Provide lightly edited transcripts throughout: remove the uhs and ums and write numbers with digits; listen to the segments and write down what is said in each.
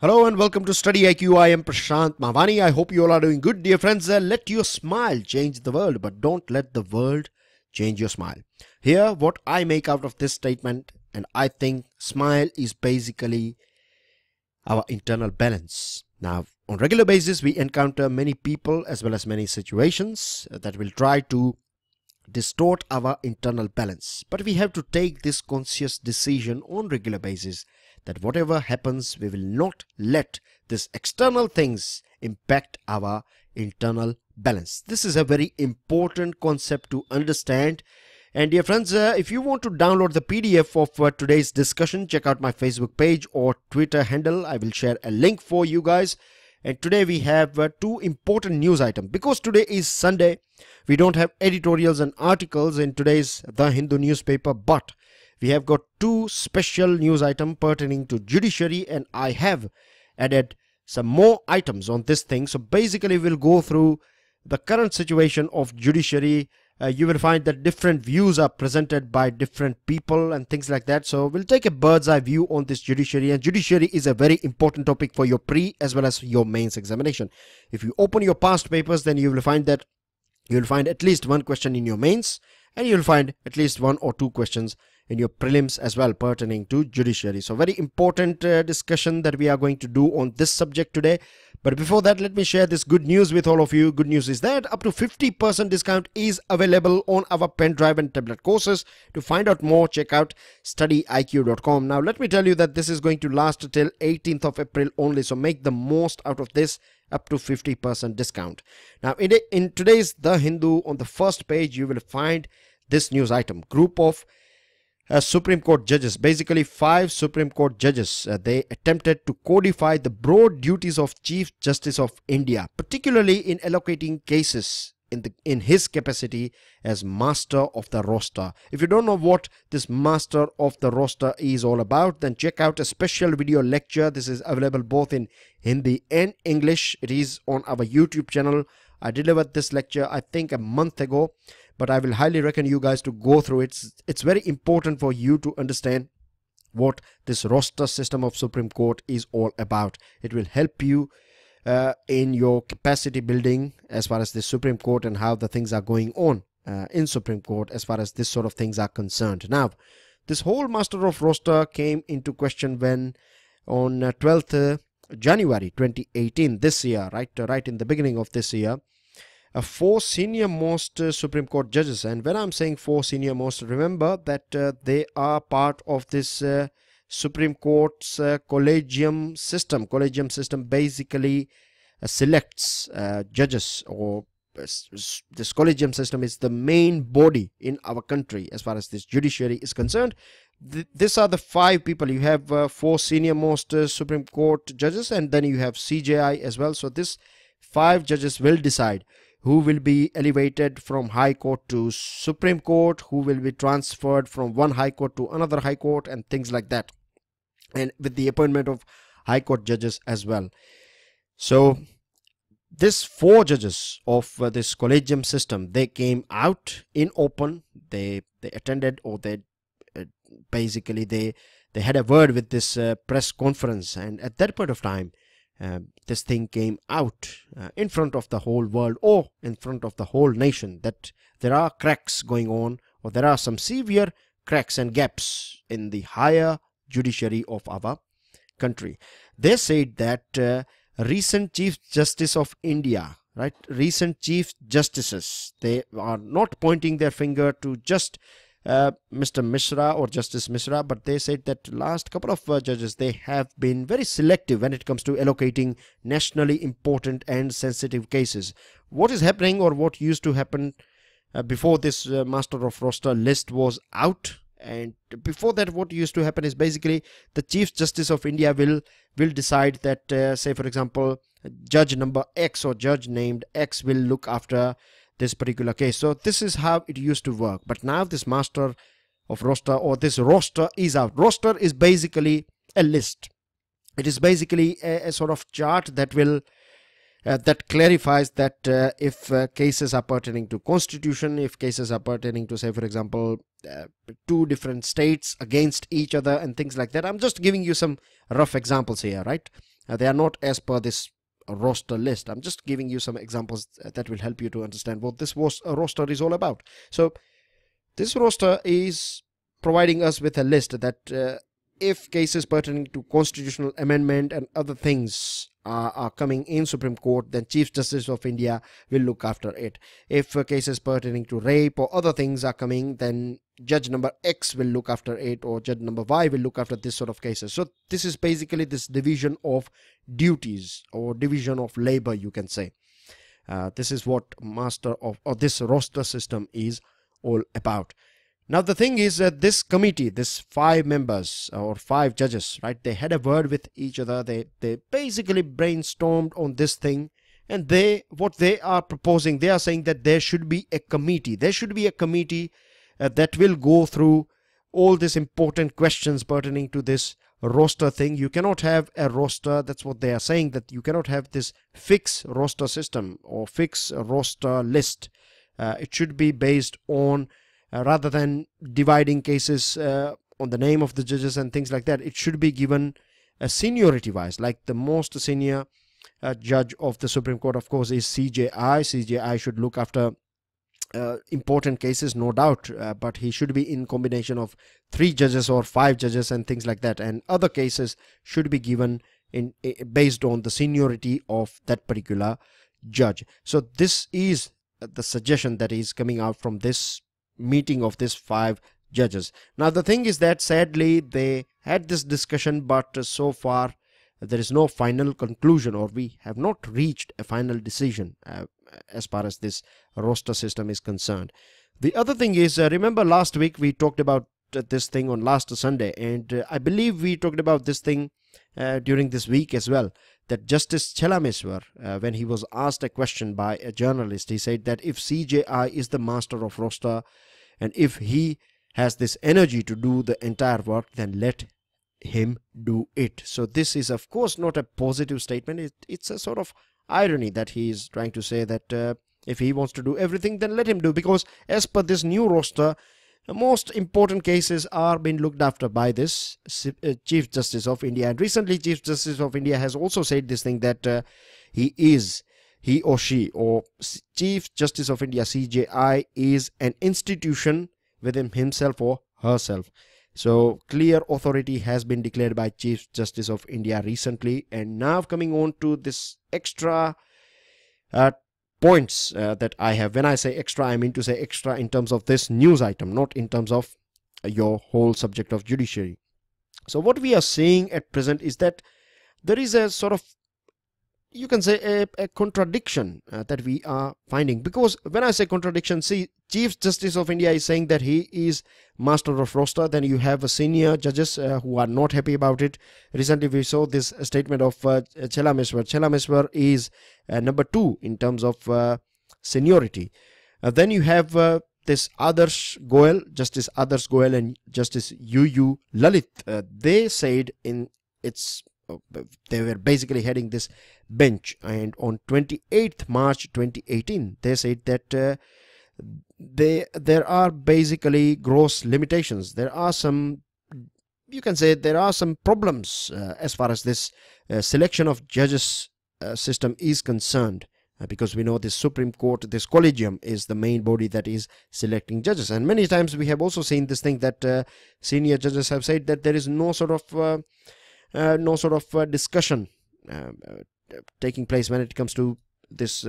Hello and welcome to StudyIQ. I am Prashant Mavani. I hope you all are doing good, dear friends. Let your smile change the world, but don't let the world change your smile. Here, what I make out of this statement, and I think smile is basically our internal balance. Now, on regular basis, we encounter many people as well as many situations that will try to distort our internal balance. But we have to take this conscious decision on regular basis that whatever happens, we will not let these external things impact our internal balance. This is a very important concept to understand. And dear friends, if you want to download the PDF of today's discussion, check out my Facebook page or Twitter handle. I will share a link for you guys. And today we have two important news items. Because today is Sunday, we don't have editorials and articles in today's The Hindu newspaper, but we have got two special news items pertaining to judiciary, and I have added some more items on this thing. So basically we'll go through the current situation of judiciary. You will find that different views are presented by different people and things like that. So we'll take a bird's eye view on this judiciary, and judiciary is a very important topic for your pre as well as your mains examination. If you open your past papers, then you will find that you will find at least one question in your mains, and you will find at least one or two questions in your prelims as well pertaining to judiciary. So very important discussion that we are going to do on this subject today. But before that, let me share this good news with all of you. Good news is that up to 50% discount is available on our pen drive and tablet courses. To find out more, check out StudyIQ.com. Now let me tell you that this is going to last till 18th of April only. So make the most out of this, up to 50% discount. Now in today's The Hindu, on the first page, you will find this news item. Group of Supreme Court judges, basically 5 Supreme Court judges, they attempted to codify the broad duties of Chief Justice of India, particularly in allocating cases in his capacity as master of the roster. If you don't know what this master of the roster is all about, then check out a special video lecture. This is available both in Hindi and English. It is on our YouTube channel. I delivered this lecture I think a month ago, but I will highly recommend you guys to go through it. It's very important for you to understand what this roster system of Supreme Court is all about. It will help you in your capacity building as far as the Supreme Court and how the things are going on in Supreme Court as far as this sort of things are concerned. Now, this whole master of roster came into question when on 12th January 2018, this year, right in the beginning of this year, 4 senior most Supreme Court judges, and when I'm saying 4 senior most, remember that they are part of this Supreme Court's collegium system. Collegium system basically selects judges, or this collegium system is the main body in our country as far as this judiciary is concerned. These are the 5 people. You have 4 senior most Supreme Court judges, and then you have CJI as well. So this 5 judges will decide who will be elevated from High Court to Supreme Court, who will be transferred from one High Court to another High Court, and things like that, and with the appointment of High Court judges as well. So this 4 judges of this collegium system, they came out in open. They attended, or they basically they had a word with this press conference, and at that point of time this thing came out in front of the whole world, or in front of the whole nation, that there are cracks going on, or there are some severe cracks and gaps in the higher judiciary of our country. They said that recent Chief Justice of India, recent Chief Justices, they are not pointing their finger to just Mr. Mishra or Justice Mishra, but they said that last couple of judges, they have been very selective when it comes to allocating nationally important and sensitive cases. What is happening, or what used to happen before this master of roster list was out, and before that, what used to happen is basically the Chief Justice of India will decide that say for example, judge number X or judge named X will look after this particular case. So this is how it used to work. But now this master of roster, or this roster, is out. Roster is basically a list. It is basically a sort of chart that will that clarifies that if cases are pertaining to constitution, if cases are pertaining to, say for example, 2 different states against each other and things like that. I'm just giving you some rough examples here, right? They are not as per this roster list. I'm just giving you some examples that will help you to understand what this roster is all about. So this roster is providing us with a list that if cases pertaining to constitutional amendment and other things are coming in Supreme Court, then Chief Justice of India will look after it. If cases pertaining to rape or other things are coming, then Judge number X will look after it, or Judge number Y will look after this sort of cases. So this is basically this division of duties or division of labor, you can say. This is what master of or this roster system is all about. Now the thing is that this committee, this 5 members or 5 judges, right, they had a word with each other. They basically brainstormed on this thing, and what they are proposing, they are saying that there should be a committee. There should be a committee that will go through all these important questions pertaining to this roster thing. You cannot have a roster. That's what they are saying, that you cannot have this fixed roster system or fixed roster list. It should be based on rather than dividing cases on the name of the judges and things like that, it should be given seniority wise. Like the most senior judge of the Supreme Court, of course, is CJI. CJI should look after important cases, no doubt, but he should be in combination of 3 judges or 5 judges and things like that, and other cases should be given based on the seniority of that particular judge. So this is the suggestion that is coming out from this meeting of these 5 judges. Now the thing is that sadly they had this discussion, but so far there is no final conclusion, or we have not reached a final decision as far as this roster system is concerned. The other thing is, remember last week we talked about this thing on last Sunday, and I believe we talked about this thing during this week as well, that Justice Chalameswar, when he was asked a question by a journalist, he said that if CJI is the master of roster and if he has this energy to do the entire work, then let him do it. So this is of course not a positive statement. It's a sort of irony that he is trying to say that if he wants to do everything, then let him do, because as per this new roster, the most important cases are being looked after by this Chief Justice of India. And recently Chief Justice of India has also said this thing, that he or she or Chief Justice of India, CJI, is an institution within himself or herself. So clear authority has been declared by Chief Justice of India recently. And now coming on to this extra points that I have. When I say extra, I mean to say extra in terms of this news item, not in terms of your whole subject of judiciary. So what we are seeing at present is that there is a sort of, you can say a contradiction that we are finding. Because when I say contradiction, see, Chief Justice of India is saying that he is master of roster. Then you have senior judges who are not happy about it. Recently we saw this statement of Chalameswar. Chalameswar is number 2 in terms of seniority. Then you have this Adarsh Goel, Justice Adarsh Goel and Justice UU Lalit. They said in its they were basically heading this bench, and on 28th March 2018 they said that there are basically gross limitations. There are some, you can say there are some problems as far as this selection of judges system is concerned, because we know this Supreme Court, this collegium, is the main body that is selecting judges. And many times we have also seen this thing that senior judges have said that there is no sort of discussion taking place when it comes to this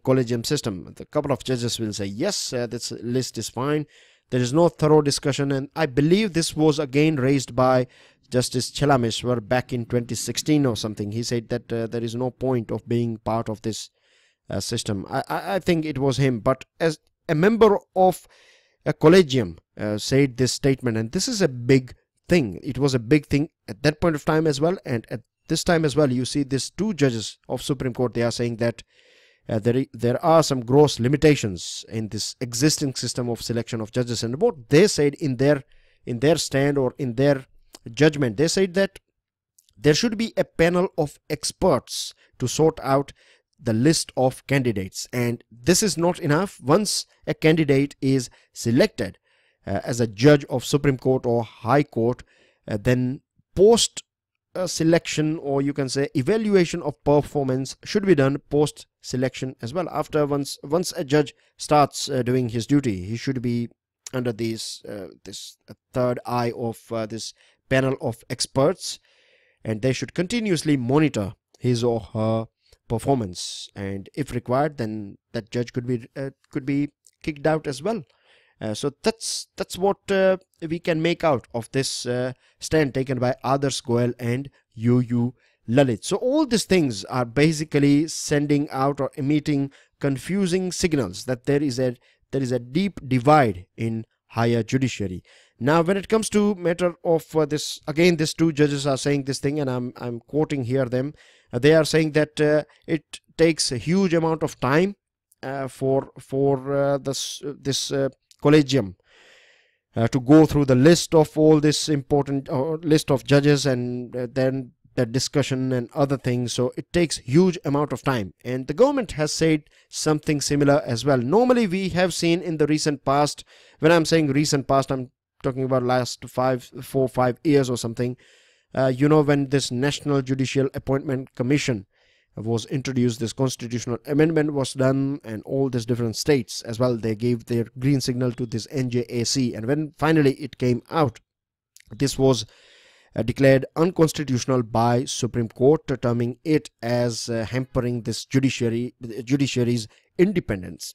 collegium system. A couple of judges will say yes, this list is fine. There is no thorough discussion, and I believe this was again raised by Justice Chalameswar back in 2016 or something. He said that there is no point of being part of this system. I think it was him, but as a member of a collegium said this statement, and this is a big thing. It was a big thing at that point of time as well, and at this time as well. You see these 2 judges of Supreme Court, they are saying that there are some gross limitations in this existing system of selection of judges. And what they said in their stand or in their judgment, they said that there should be a panel of experts to sort out the list of candidates, and this is not enough. Once a candidate is selected as a judge of Supreme Court or High Court, then post selection, or you can say evaluation of performance, should be done post selection as well. After once a judge starts doing his duty, he should be under this third eye of this panel of experts, and they should continuously monitor his or her performance, and if required, then that judge could be kicked out as well. So that's what we can make out of this stand taken by Adarsh Goyal and UU Lalit. So all these things are basically sending out or emitting confusing signals that there is a deep divide in higher judiciary. Now when it comes to matter of this, again these two judges are saying this thing, and I'm quoting here them. They are saying that it takes a huge amount of time for this collegium to go through the list of all this important list of judges, and then the discussion and other things. So it takes huge amount of time, and the government has said something similar as well. Normally we have seen in the recent past, when I'm saying recent past, I'm talking about last 4-5 years or something, when this National Judicial Appointment Commission was introduced, this constitutional amendment was done, and all these different states as well, they gave their green signal to this NJAC, and when finally it came out, this was declared unconstitutional by Supreme Court, terming it as hampering this judiciary's independence.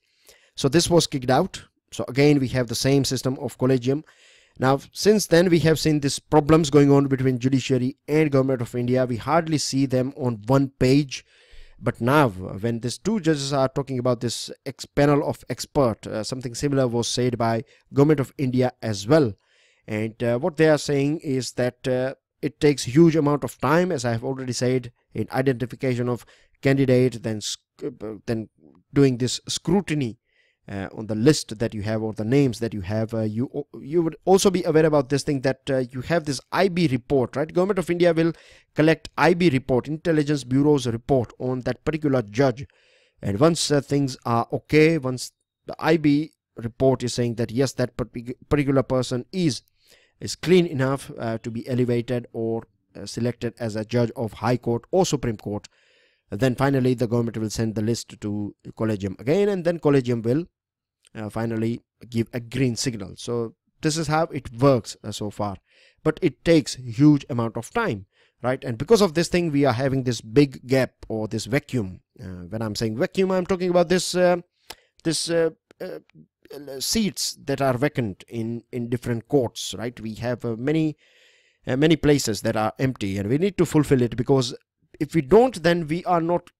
So this was kicked out. So again we have the same system of collegium. Now since then we have seen these problems going on between judiciary and Government of India. We hardly see them on one page, but now when these two judges are talking about this panel of expert, something similar was said by Government of India as well. And what they are saying is that it takes huge amount of time, as I have already said, in identification of candidate, then doing this scrutiny on the list that you have, or the names that you have. You would also be aware about this thing, that you have this IB report, right? Government of India will collect IB report, Intelligence Bureau's report on that particular judge, and once things are okay, once the IB report is saying that yes, that particular person is clean enough to be elevated or selected as a judge of High Court or Supreme Court, then finally the government will send the list to collegium again, and then collegium will finally give a green signal. So this is how it works so far, but it takes huge amount of time, right? And because of this thing, we are having this big gap, or this vacuum. When I'm saying vacuum, I'm talking about this seats that are vacant in different courts, right? We have many places that are empty, and we need to fulfill it, because if we don't, then we are not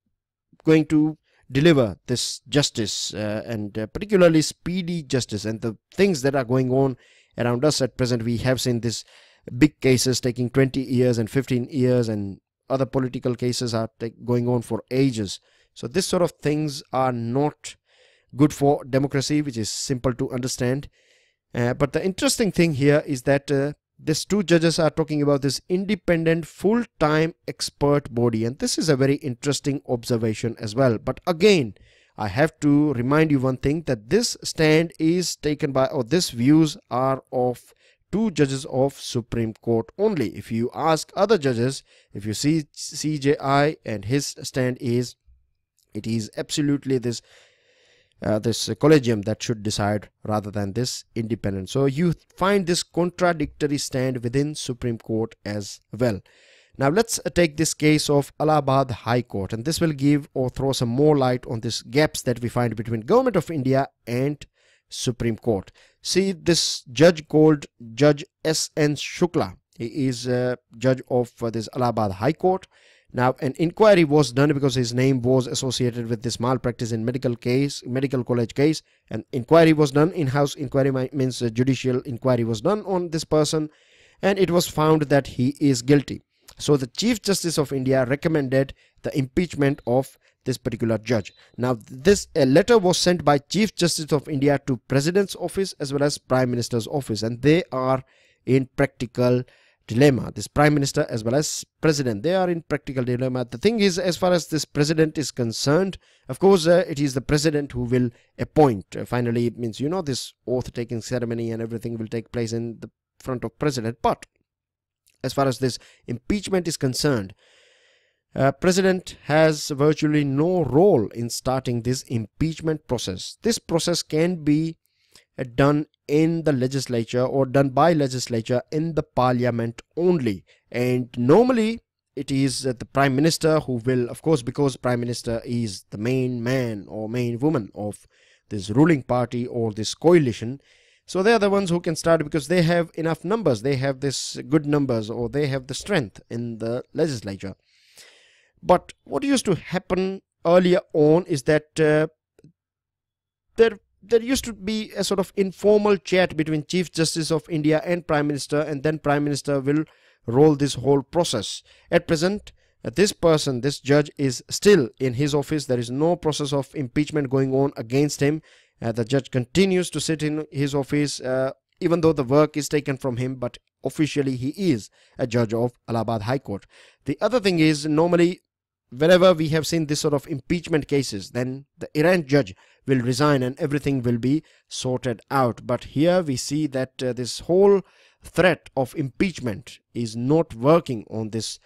going to deliver this justice, and particularly speedy justice. And the things that are going on around us at present, we have seen this big cases taking 20 years and 15 years, and other political cases are going on for ages. So this sort of things are not good for democracy, which is simple to understand. But the interesting thing here is that these two judges are talking about this independent full-time expert body, and this is a very interesting observation as well. But again, I have to remind you one thing, that this stand is taken by, or these views are of two judges of Supreme Court only. If you ask other judges, if you see CJI, and his stand is, it is absolutely this collegium that should decide rather than this independent. So you find this contradictory stand within Supreme Court as well. Now let's take this case of Allahabad High Court, and this will give or throw some more light on these gaps that we find between Government of India and Supreme Court. See, this judge called Judge S.N. Shukla, he is a judge of this Allahabad High Court. Now an inquiry was done because his name was associated with this malpractice in medical college case. An inquiry was done, in-house inquiry means a judicial inquiry was done on this person, and it was found that he is guilty. So the Chief Justice of India recommended the impeachment of this particular judge. Now a letter was sent by Chief Justice of India to President's office as well as Prime Minister's office, and they are in practical dilemma. This Prime Minister as well as President, they are in practical dilemma. The thing is, as far as this President is concerned, of course it is the President who will appoint. Finally, it means, this oath taking ceremony and everything will take place in the front of President. But as far as this impeachment is concerned, President has virtually no role in starting this impeachment process. This process can be done in the legislature or done by legislature in the parliament only, and normally it is the Prime Minister who will, of course, because Prime Minister is the main man or main woman of this ruling party or this coalition. So they are the ones who can start because they have enough numbers, they have this good numbers, or they have the strength in the legislature. But what used to happen earlier on is that there used to be a sort of informal chat between Chief Justice of India and Prime Minister, and then Prime Minister will roll this whole process. At present, this judge is still in his office. There is no process of impeachment going on against him. The judge continues to sit in his office even though the work is taken from him, but officially he is a judge of Allahabad High Court. The other thing is, normally whenever we have seen this sort of impeachment cases, then the errant judge will resign and everything will be sorted out. But here we see that this whole threat of impeachment is not working on this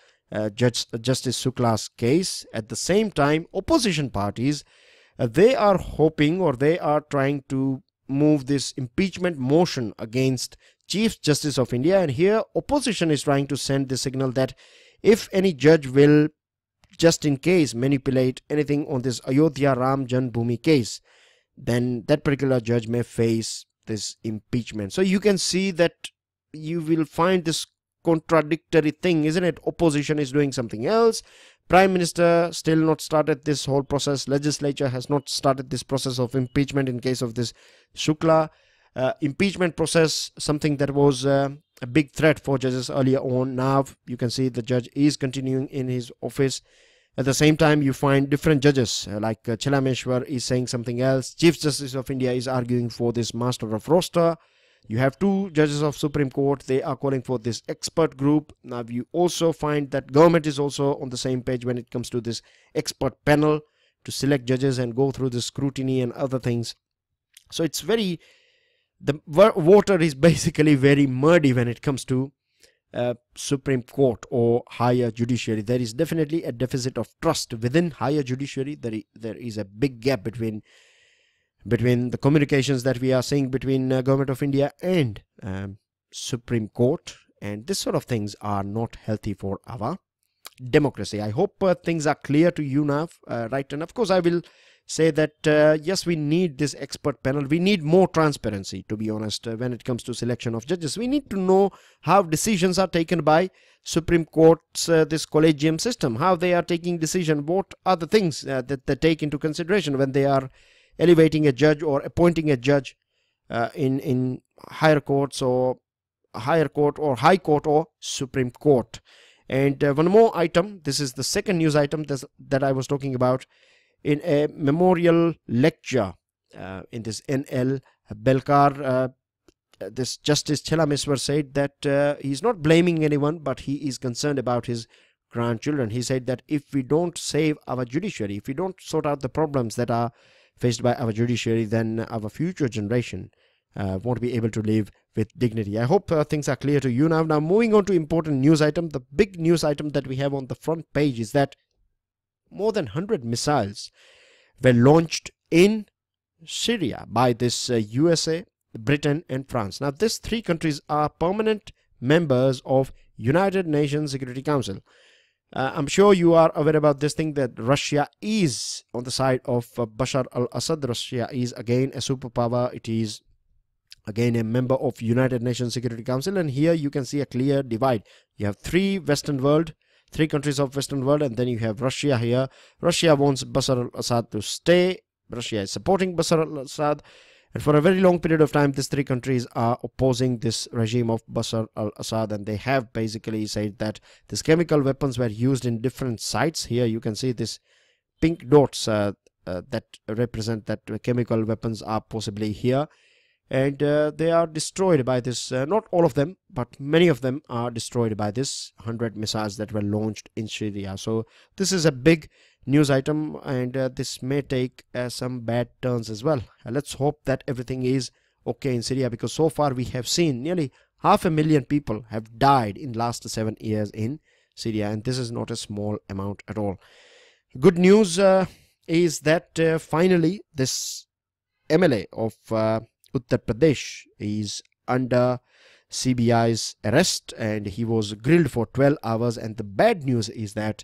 Justice Shukla's case. At the same time, opposition parties, they are hoping, or they are trying to move this impeachment motion against Chief Justice of India, and here opposition is trying to send the signal that if any judge will just in case manipulate anything on this Ayodhya Ram Janmabhoomi case, then that particular judge may face this impeachment. So you can see that you will find this contradictory thing, isn't it? Opposition is doing something else, Prime Minister still not started this whole process, legislature has not started this process of impeachment in case of this Shukla. Impeachment process, something that was a big threat for judges earlier on. Now you can see the judge is continuing in his office. At the same time, you find different judges like Chelameshwar is saying something else. Chief Justice of India is arguing for this master of roster. You have two judges of Supreme Court, they are calling for this expert group. Now you also find that government is also on the same page when it comes to this expert panel to select judges and go through the scrutiny and other things. So it's very, the water is basically very muddy when it comes to Supreme Court or higher judiciary. There is definitely a deficit of trust within higher judiciary. There is a big gap between the communications that we are seeing between Government of India and Supreme Court, and this sort of things are not healthy for our democracy. I hope things are clear to you now, right? And of course I will say that yes, we need this expert panel. We need more transparency, to be honest, when it comes to selection of judges. We need to know how decisions are taken by Supreme Court's this collegium system, how they are taking decision, what are the things that they take into consideration when they are elevating a judge or appointing a judge in higher courts or higher court or high court or Supreme Court. And one more item, this is the second news item that I was talking about. In a memorial lecture in this NL Belkar, this Justice Chelameshwar said that he is not blaming anyone, but he is concerned about his grandchildren. He said that if we don't save our judiciary, if we don't sort out the problems that are faced by our judiciary, then our future generation won't be able to live with dignity. I hope things are clear to you now. Now moving on to important news item. The big news item that we have on the front page is that more than 100 missiles were launched in Syria by this USA, Britain and France. Now these three countries are permanent members of United Nations Security Council. I'm sure you are aware about this thing, that Russia is on the side of Bashar al-Assad. Russia is again a superpower. It is again a member of United Nations Security Council, and here you can see a clear divide. You have three countries of Western world, and then you have Russia here. Russia wants Bashar al-Assad to stay. Russia is supporting Bashar al-Assad, and for a very long period of time these three countries are opposing this regime of Bashar al-Assad, and they have basically said that these chemical weapons were used in different sites. Here you can see this pink dots that represent that chemical weapons are possibly here, and they are destroyed by this, not all of them, but many of them are destroyed by this 100 missiles that were launched in Syria. So this is a big news item, and this may take some bad turns as well. Let's hope that everything is okay in Syria, because so far we have seen nearly 500,000 people have died in last 7 years in Syria, and this is not a small amount at all. Good news is that finally this MLA of Uttar Pradesh is under CBI's arrest, and he was grilled for 12 hours. And the bad news is that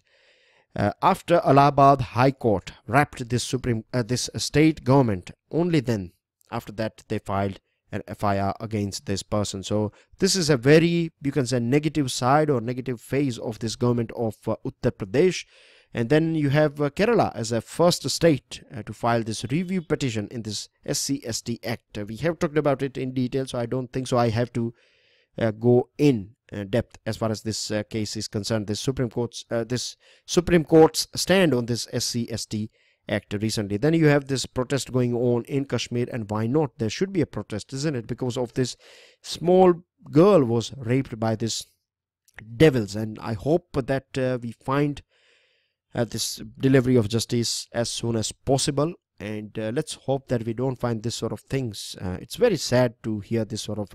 after Allahabad High Court wrapped this state government, only then after that they filed an FIR against this person. So this is a very, you can say, negative side or negative phase of this government of Uttar Pradesh. And then you have Kerala as a first state to file this review petition in this SC/ST Act. We have talked about it in detail, so I don't think so I have to go in depth as far as this case is concerned. This Supreme Court's stand on this SC/ST Act recently. Then you have this protest going on in Kashmir, and why not? There should be a protest, isn't it? Because of this small girl was raped by this devils, and I hope that we find this delivery of justice as soon as possible, and let's hope that we don't find this sort of things. It's very sad to hear this sort of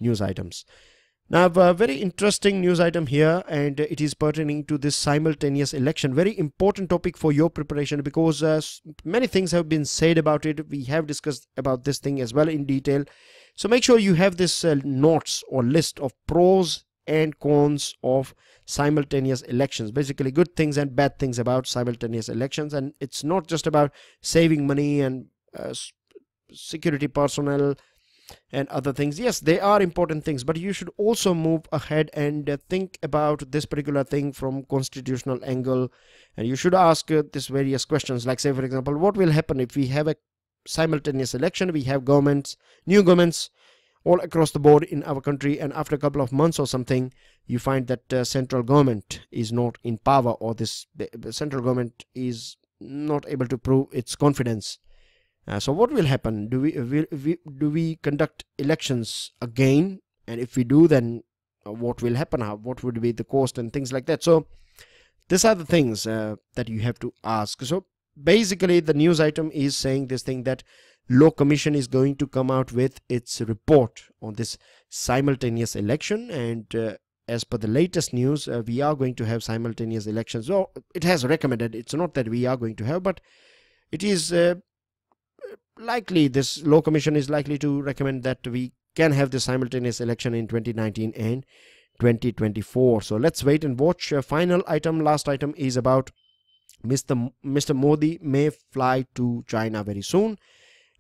news items. Now I have a very interesting news item here, and it is pertaining to this simultaneous election. Very important topic for your preparation, because many things have been said about it. We have discussed about this thing as well in detail, so make sure you have this notes or list of pros and cons of simultaneous elections, basically good things and bad things about simultaneous elections. And it's not just about saving money and security personnel and other things. Yes, they are important things, but you should also move ahead and think about this particular thing from constitutional angle, and you should ask this various questions, like, say for example, what will happen if we have a simultaneous election? We have governments, new governments all across the board in our country, and after a couple of months or something you find that central government is not in power, or the central government is not able to prove its confidence. So what will happen? Do we conduct elections again? And if we do, then what will happen? What would be the cost and things like that? So these are the things that you have to ask. So basically the news item is saying this thing, that Law Commission is going to come out with its report on this simultaneous election, and as per the latest news, we are going to have simultaneous elections. So it has recommended, it's not that we are going to have, but it is likely, this Law Commission is likely to recommend that we can have the simultaneous election in 2019 and 2024. So let's wait and watch. Final item, last item, is about Mr. Modi may fly to China very soon,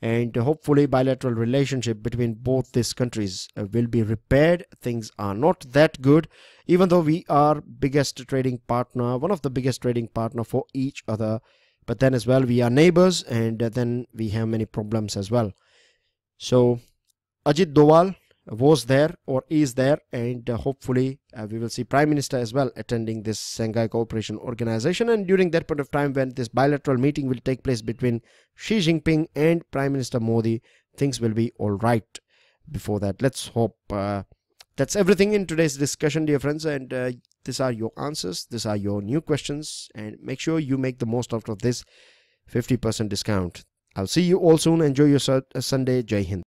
and hopefully bilateral relationship between both these countries will be repaired. Things are not that good, even though we are biggest trading partner, one of the biggest trading partner for each other, but then as well we are neighbors, and then we have many problems as well. So Ajit Doval was there or is there, and hopefully we will see Prime Minister as well attending this Shanghai Cooperation Organization, and during that point of time when this bilateral meeting will take place between Xi Jinping and Prime Minister Modi, things will be all right before that. Let's hope. That's everything in today's discussion, dear friends, and these are your answers, these are your new questions, and make sure you make the most out of this 50% discount. I'll see you all soon. Enjoy your Sunday. Jai Hind.